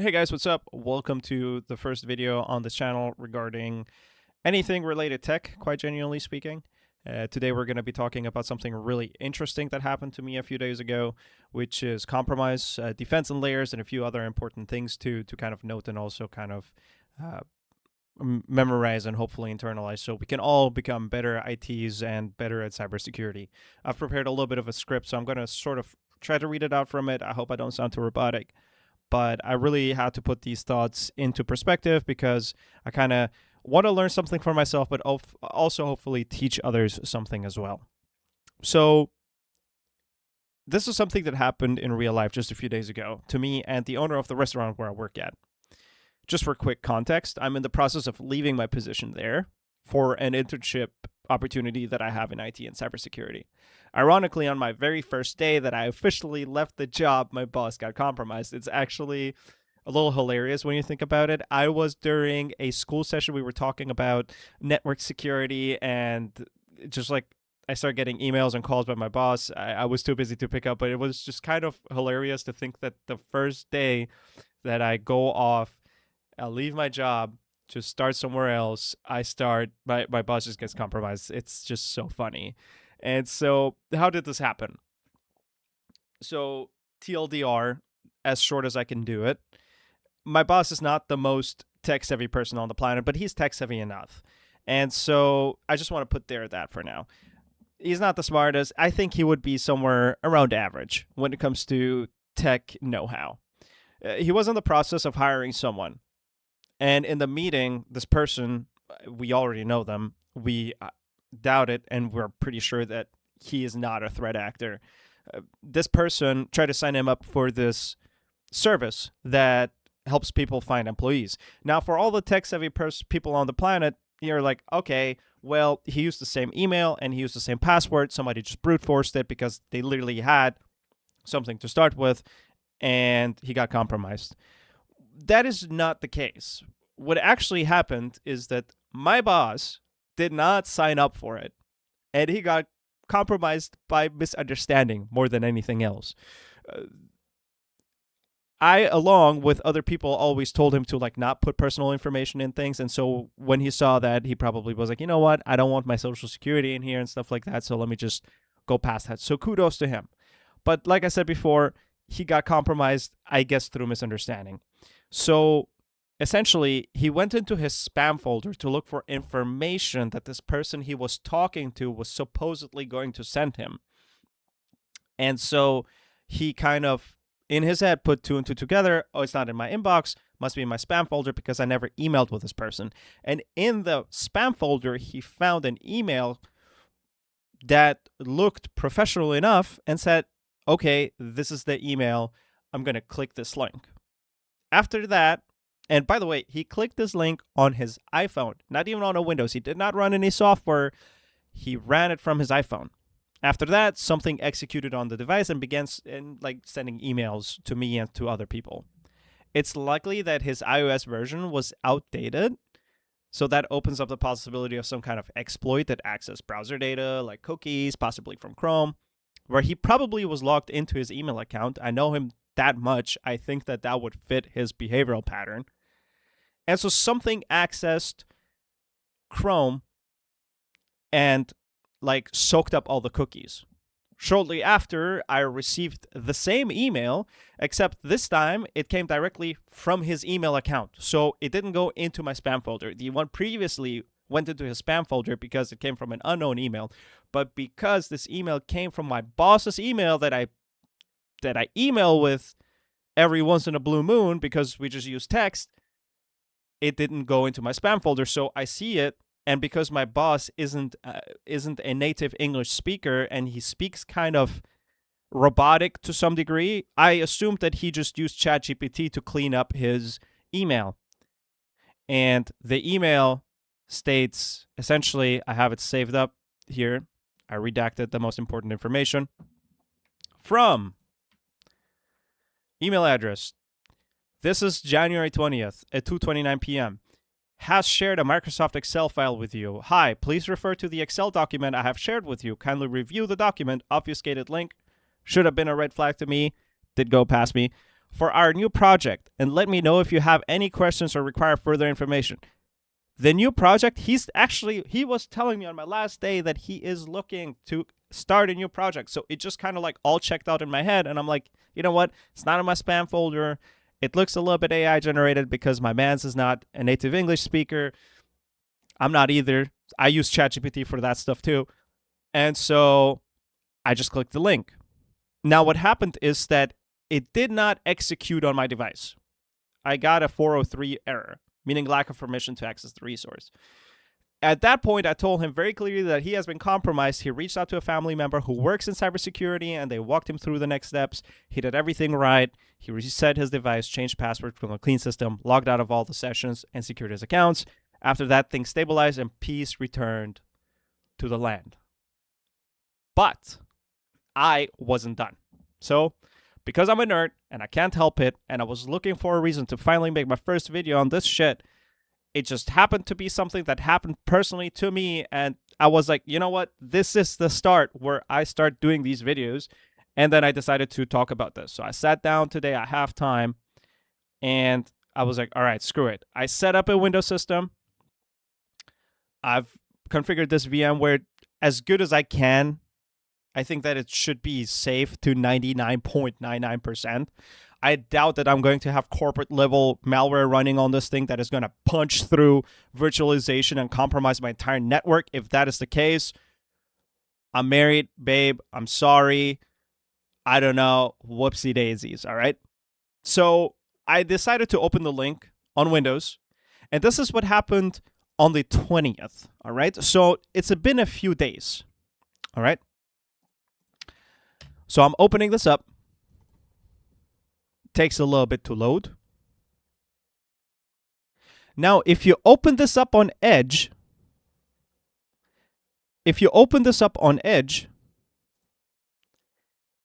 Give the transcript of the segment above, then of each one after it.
Hey guys, what's up? Welcome to the first video on this channel regarding anything related tech, quite genuinely speaking. Today we're going to be talking about something really interesting that happened to me a few days ago, which is compromise, defense and layers, and a few other important things to kind of note and also kind of uh, memorize and hopefully internalize so we can all become better ITs and better at cybersecurity. I've prepared a little bit of a script, so I'm going to sort of try to read it out from it. I hope I don't sound too robotic, but I really had to put these thoughts into perspective because I kind of want to learn something for myself, but also hopefully teach others something as well. So, this is something that happened in real life just a few days ago to me and the owner of the restaurant where I work at. Just for quick context, I'm in the process of leaving my position there for an internship opportunity that I have in IT and cybersecurity. Ironically, on my very first day that I officially left the job, my boss got compromised. It's actually a little hilarious when you think about it. I was during a school session, we were talking about network security, and just like I started getting emails and calls by my boss. I was too busy to pick up, but it was just kind of hilarious to think that the first day that I go off, I'll leave my job to start somewhere else. My boss just gets compromised. It's just so funny. And so, how did this happen? So, TLDR, as short as I can do it, my boss is not the most tech savvy person on the planet, but he's tech savvy enough. And so, I just want to put that for now. He's not the smartest. I think he would be somewhere around average when it comes to tech know how. He was in the process of hiring someone. And in the meeting, this person, we already know them, we doubt it, and we're pretty sure that he is not a threat actor. This person tried to sign him up for this service that helps people find employees. Now, for all the tech-savvy people on the planet, you're like, okay, well, he used the same email and he used the same password. Somebody just brute forced it because they literally had something to start with, and he got compromised. That is not the case. What actually happened is that my boss did not sign up for it, and he got compromised by misunderstanding more than anything else. I, along with other people, always told him to like not put personal information in things, and so when he saw that, he probably was like, you know what, I don't want my social security in here and stuff like that, so let me just go past that. So kudos to him. But like I said before, he got compromised, I guess, through misunderstanding. So essentially, he went into his spam folder to look for information that this person he was talking to was supposedly going to send him. And so he kind of, in his head, put two and two together. Oh, it's not in my inbox. Must be in my spam folder because I never emailed with this person. And in the spam folder, he found an email that looked professional enough and said, okay, this is the email. I'm going to click this link. After that, and by the way, he clicked this link on his iPhone, not even on a Windows. He did not run any software. He ran it from his iPhone. After that, something executed on the device and began sending emails to me and to other people. It's likely that his iOS version was outdated, so that opens up the possibility of some kind of exploit that accessed browser data, like cookies, possibly from Chrome, where he probably was logged into his email account. I know him that much. I think that that would fit his behavioral pattern. And so something accessed Chrome and like soaked up all the cookies. Shortly after, I received the same email, except this time it came directly from his email account. So it didn't go into my spam folder. The one previously went into his spam folder because it came from an unknown email. But because this email came from my boss's email that I email with every once in a blue moon because we just use text, it didn't go into my spam folder. So I see it, and because my boss isn't a native English speaker and he speaks kind of robotic to some degree, I assumed that he just used ChatGPT to clean up his email. And the email states, essentially, I have it saved up here. I redacted the most important information from email address. This is January 20th at 2:29 p.m. Has shared a Microsoft Excel file with you. Hi, please refer to the Excel document I have shared with you. Kindly review the document. Obfuscated link. Should have been a red flag to me. Did go past me. for our new project and let me know if you have any questions or require further information. The new project, he was telling me on my last day that he is looking to start a new project. So it just kind of like all checked out in my head. And I'm like, you know what? It's not in my spam folder. It looks a little bit AI generated because my man's is not a native English speaker. I'm not either. I use ChatGPT for that stuff too. And so I just clicked the link. Now, what happened is that it did not execute on my device. I got a 403 error, meaning lack of permission to access the resource. At that point, I told him very clearly that he has been compromised. He reached out to a family member who works in cybersecurity, and they walked him through the next steps. He did everything right. He reset his device, changed password from a clean system, logged out of all the sessions, and secured his accounts. After that, things stabilized, and peace returned to the land. But I wasn't done. So, because I'm a nerd and I can't help it, and I was looking for a reason to finally make my first video on this shit, it just happened to be something that happened personally to me, and I was like, you know what? This is the start where I start doing these videos, and then I decided to talk about this. So I sat down today at halftime, and I was like, all right, screw it. I set up a Windows system. I've configured this VMware as good as I can. I think that it should be safe to 99.99%. I doubt that I'm going to have corporate level malware running on this thing that is going to punch through virtualization and compromise my entire network. If that is the case, I'm married, babe. I'm sorry. I don't know. Whoopsie daisies. All right. So I decided to open the link on Windows, and this is what happened on the 20th. All right. So it's been a few days. All right. So I'm opening this up. Takes a little bit to load. Now, if you open this up on Edge,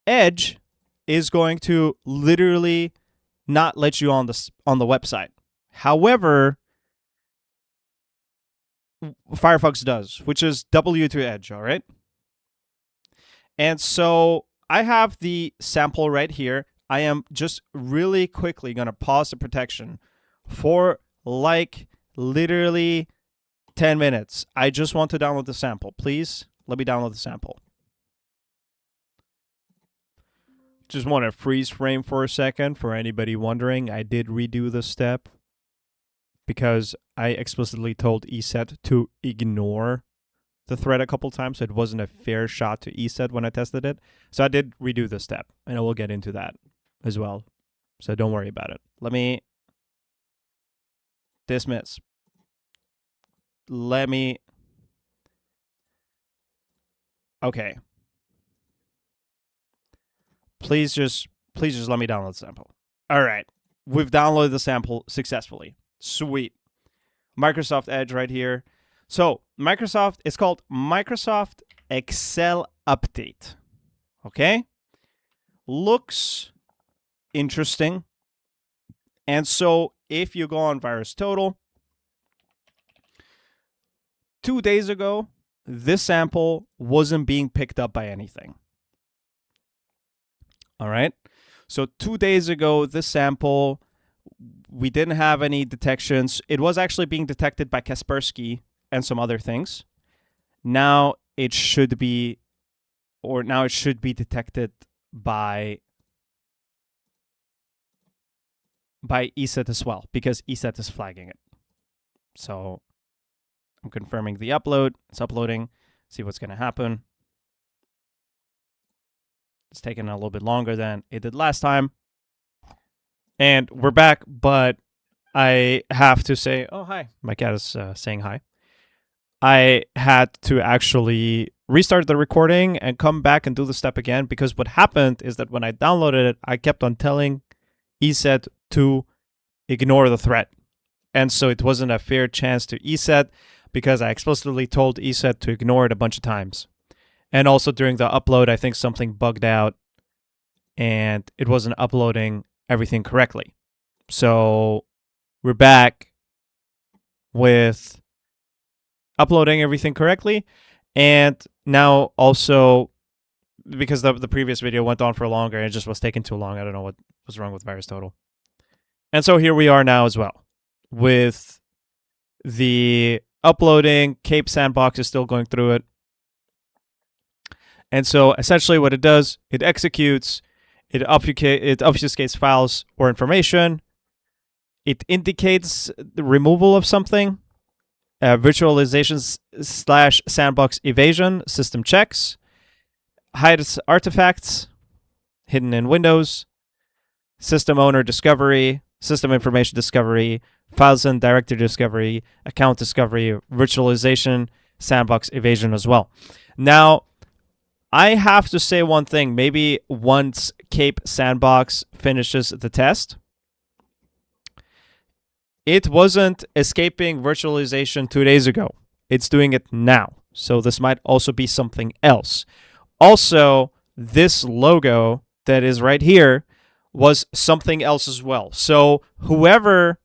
Edge is going to literally not let you on the website. However, Firefox does, which is W to Edge, all right? And so I have the sample right here. I am just really quickly going to pause the protection for like literally 10 minutes. I just want to download the sample. Please let me download the sample. Just want to freeze frame for a second for anybody wondering. I did redo this step because I explicitly told ESET to ignore the thread a couple times. So it wasn't a fair shot to ESET when I tested it. So I did redo this step, and I will get into that as well. So don't worry about it. Let me dismiss. Okay. Please just let me download the sample. All right. We've downloaded the sample successfully. Sweet. Microsoft Edge right here. So Microsoft, it's called Microsoft Excel Update. Okay. Looks interesting. And so if you go on VirusTotal, 2 days ago, this sample wasn't being picked up by anything. All right. So 2 days ago, this sample, we didn't have any detections. It was actually being detected by Kaspersky and some other things. Now it should be detected by ESET as well, because ESET is flagging it. So I'm confirming the upload. It's uploading. See what's going to happen. It's taking a little bit longer than it did last time. And we're back, but I have to say, oh, hi. My cat is saying hi. I had to actually restart the recording and come back and do the step again, because what happened is that when I downloaded it, I kept on telling ESET to ignore the threat. And so it wasn't a fair chance to ESET, because I explicitly told ESET to ignore it a bunch of times. And also during the upload, I think something bugged out and it wasn't uploading everything correctly. So we're back with uploading everything correctly. And now also because the previous video went on for longer and it just was taking too long. I don't know what was wrong with VirusTotal. And so here we are now as well with the uploading. Cape Sandbox is still going through it. And so essentially what it does, it executes, it obfuscates files or information. It indicates the removal of something. Virtualizations / sandbox evasion, system checks, hides artifacts hidden in Windows, system owner discovery, system information discovery, files and directory discovery, account discovery, virtualization, sandbox evasion as well. Now, I have to say one thing. Maybe once Cape Sandbox finishes the test, it wasn't escaping virtualization 2 days ago. It's doing it now. So this might also be something else. Also, this logo that is right here was something else as well. So whoever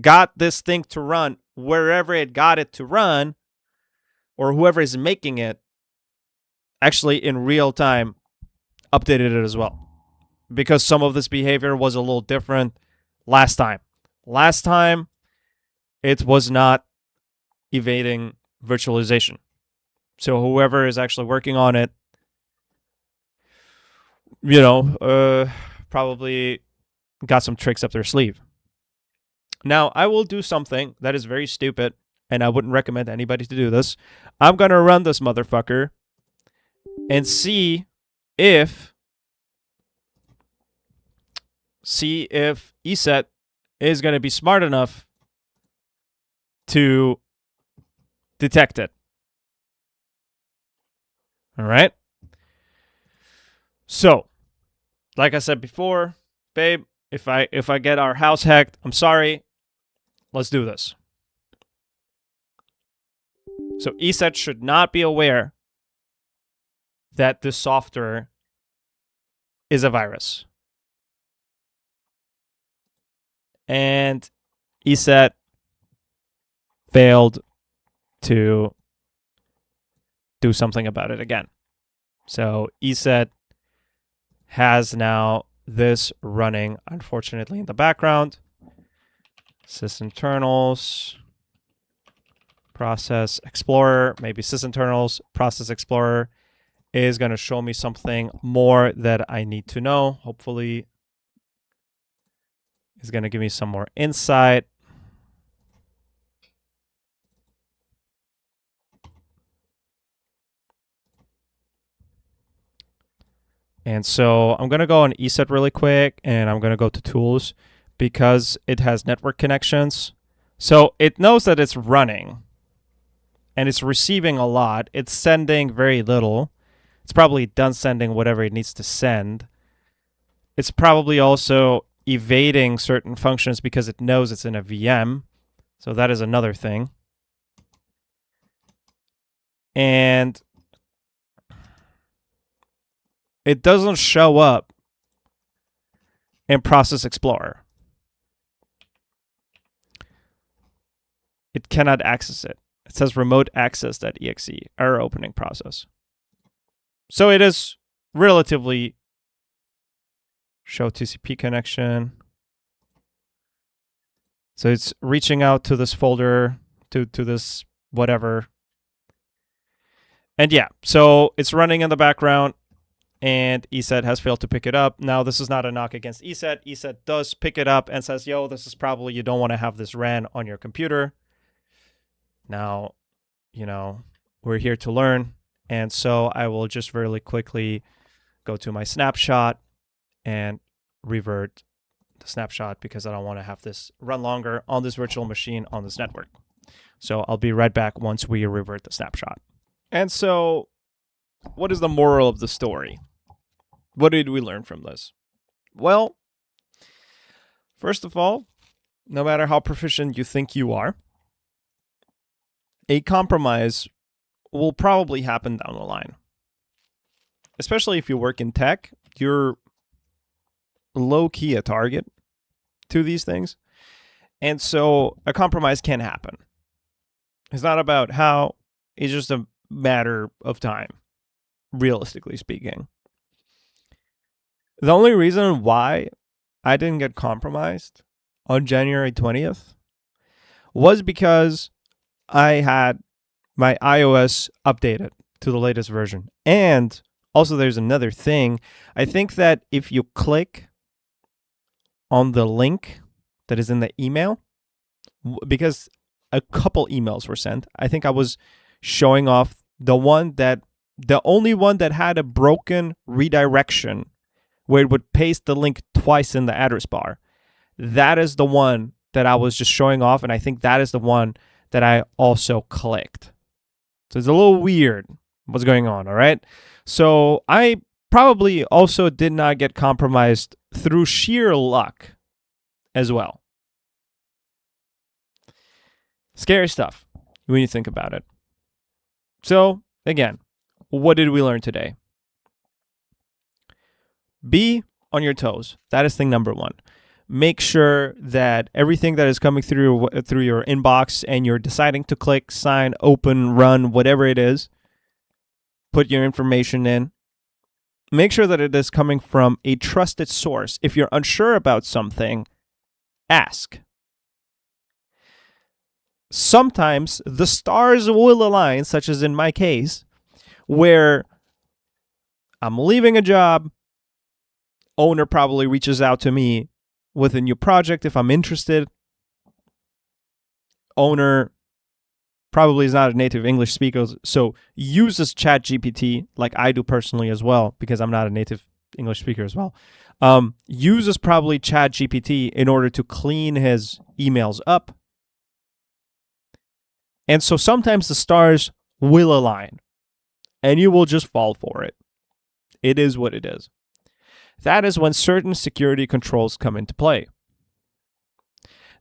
got this thing to run, wherever it got it to run, or whoever is making it, actually in real time updated it as well. Because some of this behavior was a little different last time. Last time, it was not evading virtualization. So whoever is actually working on it, probably got some tricks up their sleeve. Now, I will do something that is very stupid, and I wouldn't recommend anybody to do this. I'm going to run this motherfucker and see if ESET is going to be smart enough to detect it. All right. So, like I said before, babe, if I get our house hacked, I'm sorry. Let's do this. So ESET should not be aware that this software is a virus. And ESET failed to do something about it again. So ESET has now this running, unfortunately, in the background. Sysinternals, Process Explorer, maybe Sysinternals, Process Explorer is going to show me something more that I need to know. Hopefully, it's going to give me some more insight. And so I'm going to go on ESET really quick, and I'm going to go to Tools because it has network connections. So it knows that it's running, and it's receiving a lot. It's sending very little. It's probably done sending whatever it needs to send. It's probably also evading certain functions because it knows it's in a VM. So that is another thing. And it doesn't show up in Process Explorer. It cannot access it. It says remote access.exe, error opening process. So it is relatively show TCP connection. So it's reaching out to this folder, to this whatever. And yeah, so it's running in the background, and ESET has failed to pick it up. Now, this is not a knock against ESET. ESET does pick it up and says, yo, this is probably, you don't want to have this ran on your computer. Now, we're here to learn. And so I will just really quickly go to my snapshot and revert the snapshot because I don't want to have this run longer on this virtual machine on this network. So I'll be right back once we revert the snapshot. And so what is the moral of the story? What did we learn from this? Well, first of all, no matter how proficient you think you are, a compromise will probably happen down the line. Especially if you work in tech, you're low-key a target to these things. And so a compromise can happen. It's not about how, it's just a matter of time, realistically speaking. The only reason why I didn't get compromised on January 20th was because I had my iOS updated to the latest version. And also, there's another thing. I think that if you click on the link that is in the email, because a couple emails were sent, I think I was showing off the only one that had a broken redirection where it would paste the link twice in the address bar. That is the one that I was just showing off, and I think that is the one that I also clicked. So it's a little weird what's going on, all right? So I probably also did not get compromised through sheer luck as well. Scary stuff when you think about it. So, again, what did we learn today? Be on your toes. That is thing number one. Make sure that everything that is coming through your inbox and you're deciding to click, sign, open, run, whatever it is, put your information in. Make sure that it is coming from a trusted source. If you're unsure about something, ask. Sometimes the stars will align, such as in my case, where I'm leaving a job, owner probably reaches out to me with a new project if I'm interested. Owner probably is not a native English speaker, so uses ChatGPT like I do personally as well, because I'm not a native English speaker as well. Uses probably ChatGPT in order to clean his emails up. And so sometimes the stars will align and you will just fall for it. It is what it is. That is when certain security controls come into play.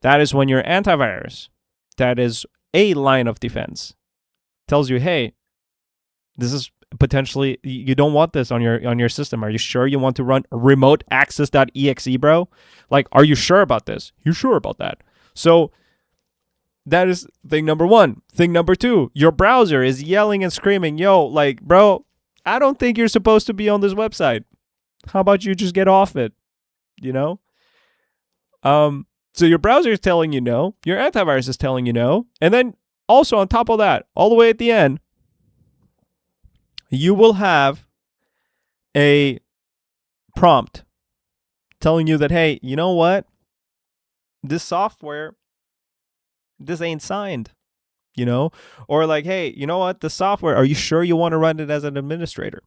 That is when your antivirus, that is a line of defense, tells you, hey, this is potentially, you don't want this on your system. Are you sure you want to run remote access.exe, bro? Like, are you sure about this? You sure about that? So that is thing number one. Thing number two, your browser is yelling and screaming, yo, like, bro, I don't think you're supposed to be on this website. How about you just get off it? You know? So your browser is telling you no. Your antivirus is telling you no. And then also on top of that, all the way at the end, you will have a prompt telling you that, hey, you know what? This software, this ain't signed, you know? Or like, hey, you know what? The software, are you sure you want to run it as an administrator?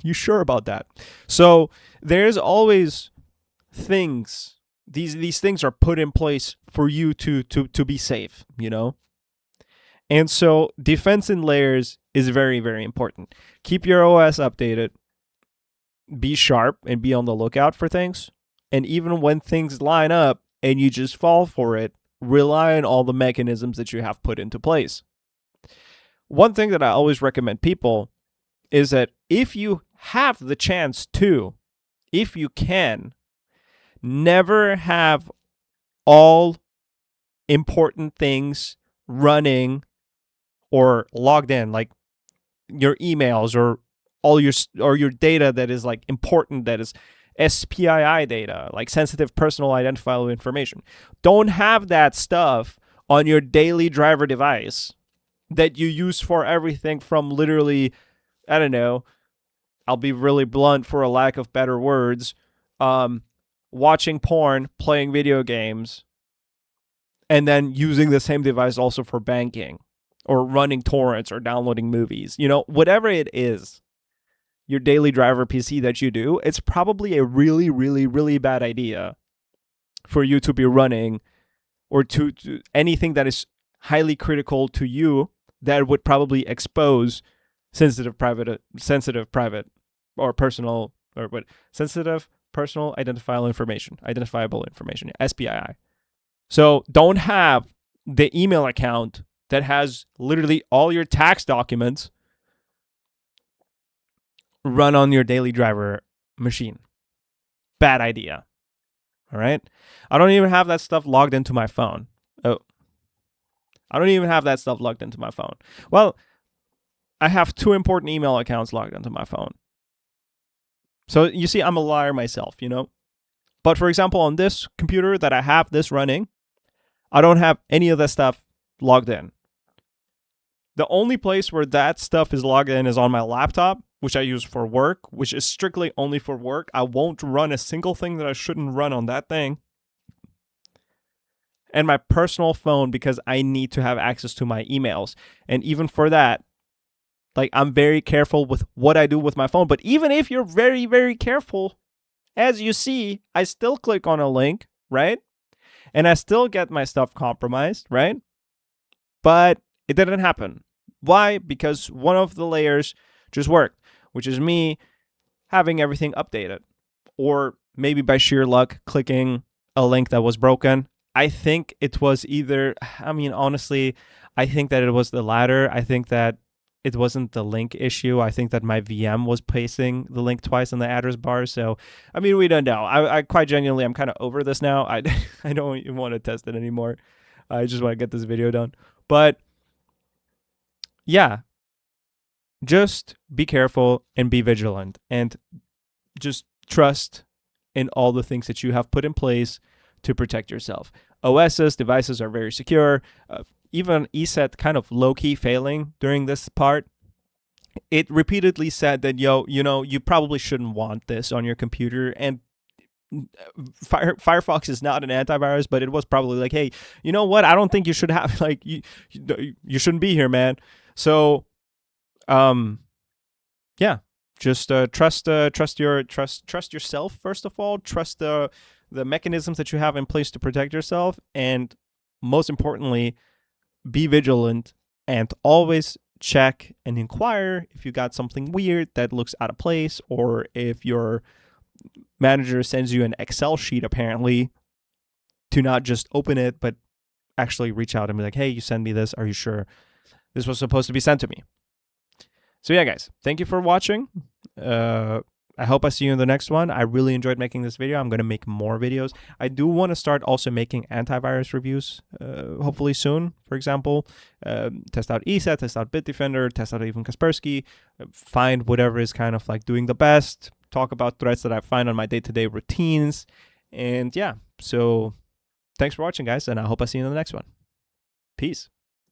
You sure about that? So there's always things, these things are put in place for you to be safe, you know? And so defense in layers is very, very important. Keep your OS updated. Be sharp and be on the lookout for things. And even when things line up and you just fall for it, rely on all the mechanisms that you have put into place. One thing that I always recommend people is that if you have the chance to, if you can, never have all important things running or logged in, like your emails or all your data that is like important, that is SPII data, like sensitive personal identifiable information. Don't have that stuff on your daily driver device that you use for everything from literally, I don't know, I'll be really blunt for a lack of better words, watching porn, playing video games, and then using the same device also for banking or running torrents or downloading movies. You know, whatever it is, your daily driver PC that you do, it's probably a really, really, really bad idea for you to be running or to anything that is highly critical to you that would probably expose sensitive private or personal or what sensitive personal identifiable information, SPII. So don't have the email account that has literally all your tax documents run on your daily driver machine. Bad idea. All right? I don't even have that stuff logged into my phone. Oh. I don't even have that stuff logged into my phone. Well, I have 2 important email accounts logged into my phone. So you see, I'm a liar myself, you know? But for example, on this computer that I have this running, I don't have any of that stuff logged in. The only place where that stuff is logged in is on my laptop, which I use for work, which is strictly only for work. I won't run a single thing that I shouldn't run on that thing. And my personal phone, because I need to have access to my emails. And even for that, like, I'm very careful with what I do with my phone. But even if you're very, very careful, as you see, I still click on a link, right? And I still get my stuff compromised, right? But it didn't happen. Why? Because one of the layers just worked, which is me having everything updated. Or maybe by sheer luck, clicking a link that was broken. I think it was either, I mean, honestly, I think that it was the latter. I think that it wasn't the link issue. I think that my VM was pasting the link twice in the address bar. So, I mean, we don't know. I quite genuinely, I'm kind of over this now. I don't even want to test it anymore. I just want to get this video done. But yeah, just be careful and be vigilant, and just trust in all the things that you have put in place to protect yourself. OSs, devices are very secure. Even ESET kind of low-key failing during this part. It repeatedly said that, you probably shouldn't want this on your computer. And Firefox is not an antivirus, but it was probably like, hey, you know what? I don't think you should have, like, you shouldn't be here, man. So, yeah, just trust yourself first of all. Trust the mechanisms that you have in place to protect yourself, and most importantly, be vigilant and always check and inquire if you got something weird that looks out of place, or if your manager sends you an Excel sheet, apparently, to not just open it, but actually reach out and be like, hey, you sent me this. Are you sure this was supposed to be sent to me? So yeah, guys, thank you for watching. I hope I see you in the next one. I really enjoyed making this video. I'm going to make more videos. I do want to start also making antivirus reviews, hopefully soon. For example, test out ESET, test out Bitdefender, test out even Kaspersky, find whatever is kind of like doing the best, talk about threats that I find on my day-to-day routines. And yeah, so thanks for watching, guys, and I hope I see you in the next one. Peace.